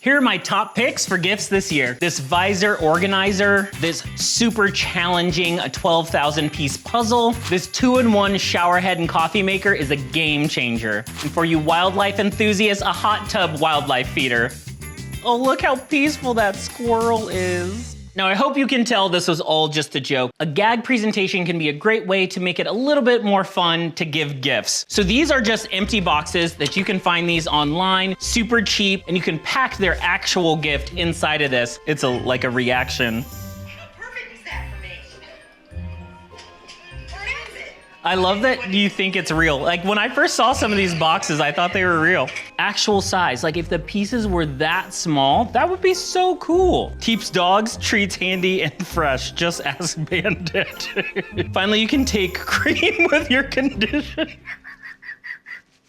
Here are my top picks for gifts this year. This visor organizer, this super challenging 12,000 piece puzzle, this 2-in-1 shower head and coffee maker is a game changer. And for you wildlife enthusiasts, a hot tub wildlife feeder. Oh, look how peaceful that squirrel is. Now, I hope you can tell this was all just a joke. A gag presentation can be a great way to make it a little bit more fun to give gifts. So these are just empty boxes that you can find these online, super cheap, and you can pack their actual gift inside of this. It's like a reaction. I love that you think it's real. Like when I first saw some of these boxes, I thought they were real. Actual size, like if the pieces were that small, that would be so cool. Keeps dogs, treats handy and fresh, just as Bandit. Finally, you can take cream with your conditioner.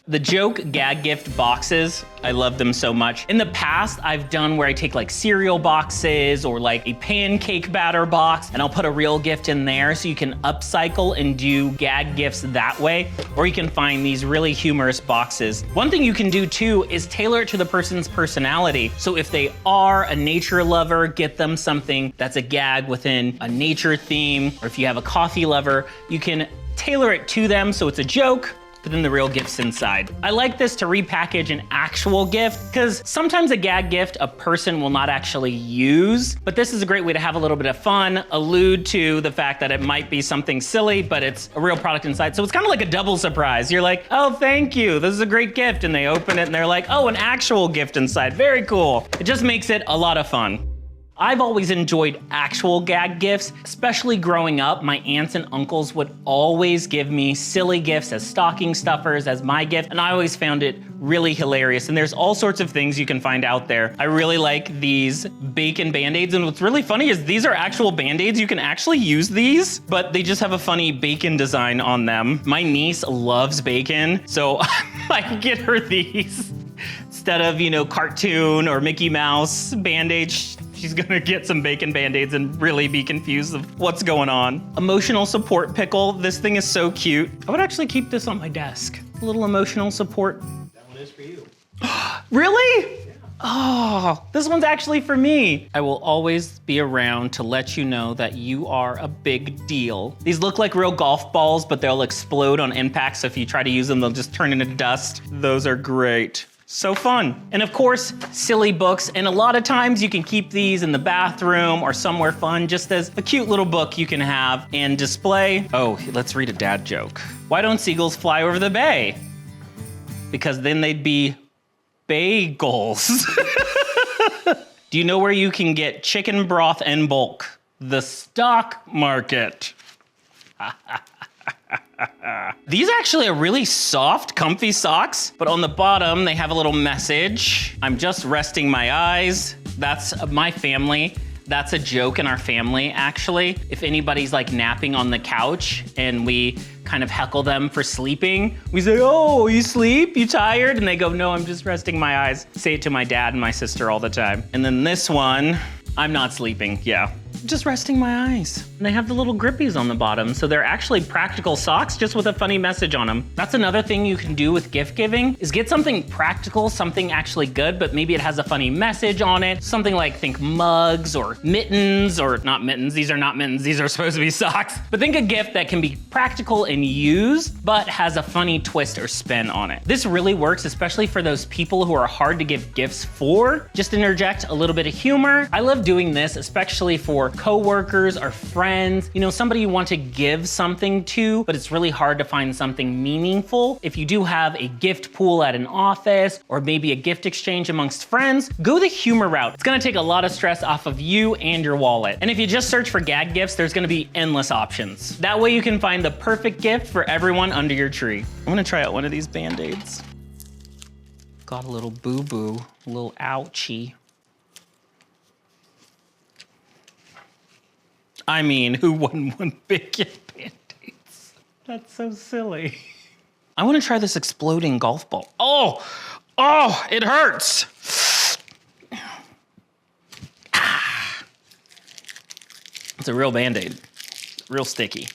The joke gag gift boxes, I love them so much. In the past, I've done where I take like cereal boxes or like a pancake batter box and I'll put a real gift in there so you can upcycle and do gag gifts that way, or you can find these really humorous boxes. One thing you can do too is tailor it to the person's personality. So if they are a nature lover, get them something that's a gag within a nature theme, or if you have a coffee lover, you can tailor it to them so it's a joke, but then the real gift's inside. I like this to repackage an actual gift, because sometimes a gag gift a person will not actually use, but this is a great way to have a little bit of fun, allude to the fact that it might be something silly, but it's a real product inside. So it's kind of like a double surprise. You're like, oh, thank you, this is a great gift. And they open it and they're like, oh, an actual gift inside, very cool. It just makes it a lot of fun. I've always enjoyed actual gag gifts, especially growing up. My aunts and uncles would always give me silly gifts as stocking stuffers, as my gift, and I always found it really hilarious. And there's all sorts of things you can find out there. I really like these bacon Band-Aids, and what's really funny is these are actual Band-Aids. You can actually use these, but they just have a funny bacon design on them. My niece loves bacon, so I get her these. Instead of, you know, cartoon or Mickey Mouse Band-Aids, she's gonna get some bacon Band-Aids and really be confused of what's going on. Emotional support pickle. This thing is so cute. I would actually keep this on my desk. A little emotional support. That one is for you. Really? Yeah. Oh, this one's actually for me. I will always be around to let you know that you are a big deal. These look like real golf balls, but they'll explode on impact. So if you try to use them, they'll just turn into dust. Those are great. So fun. And of course, silly books. And a lot of times you can keep these in the bathroom or somewhere fun, just as a cute little book you can have and display. Oh, let's read a dad joke. Why don't seagulls fly over the bay? Because then they'd be bagels. Do you know where you can get chicken broth in bulk? The stock market. These actually are really soft, comfy socks, but on the bottom, they have a little message. I'm just resting my eyes. That's my family. That's a joke in our family, actually. If anybody's like napping on the couch and we kind of heckle them for sleeping, we say, oh, you sleep? You tired? And they go, no, I'm just resting my eyes. Say it to my dad and my sister all the time. And then this one, I'm not sleeping, yeah. Just resting my eyes. And they have the little grippies on the bottom, so they're actually practical socks just with a funny message on them. That's another thing you can do with gift giving, is get something practical, something actually good, but maybe it has a funny message on it. Something like, think mugs or mittens, or not mittens, these are not mittens, these are supposed to be socks. But think a gift that can be practical and used, but has a funny twist or spin on it. This really works, especially for those people who are hard to give gifts for. Just interject a little bit of humor. I love doing this, especially for coworkers or friends, you know, somebody you want to give something to, but it's really hard to find something meaningful. If you do have a gift pool at an office or maybe a gift exchange amongst friends, go the humor route. It's gonna take a lot of stress off of you and your wallet. And if you just search for gag gifts, there's gonna be endless options. That way you can find the perfect gift for everyone under your tree. I'm gonna try out one of these Band-Aids. Got a little boo-boo, a little ouchie. I mean, who wouldn't want bacon Band-Aids? That's so silly. I want to try this exploding golf ball. Oh, it hurts. Ah. It's a real Band-Aid, real sticky.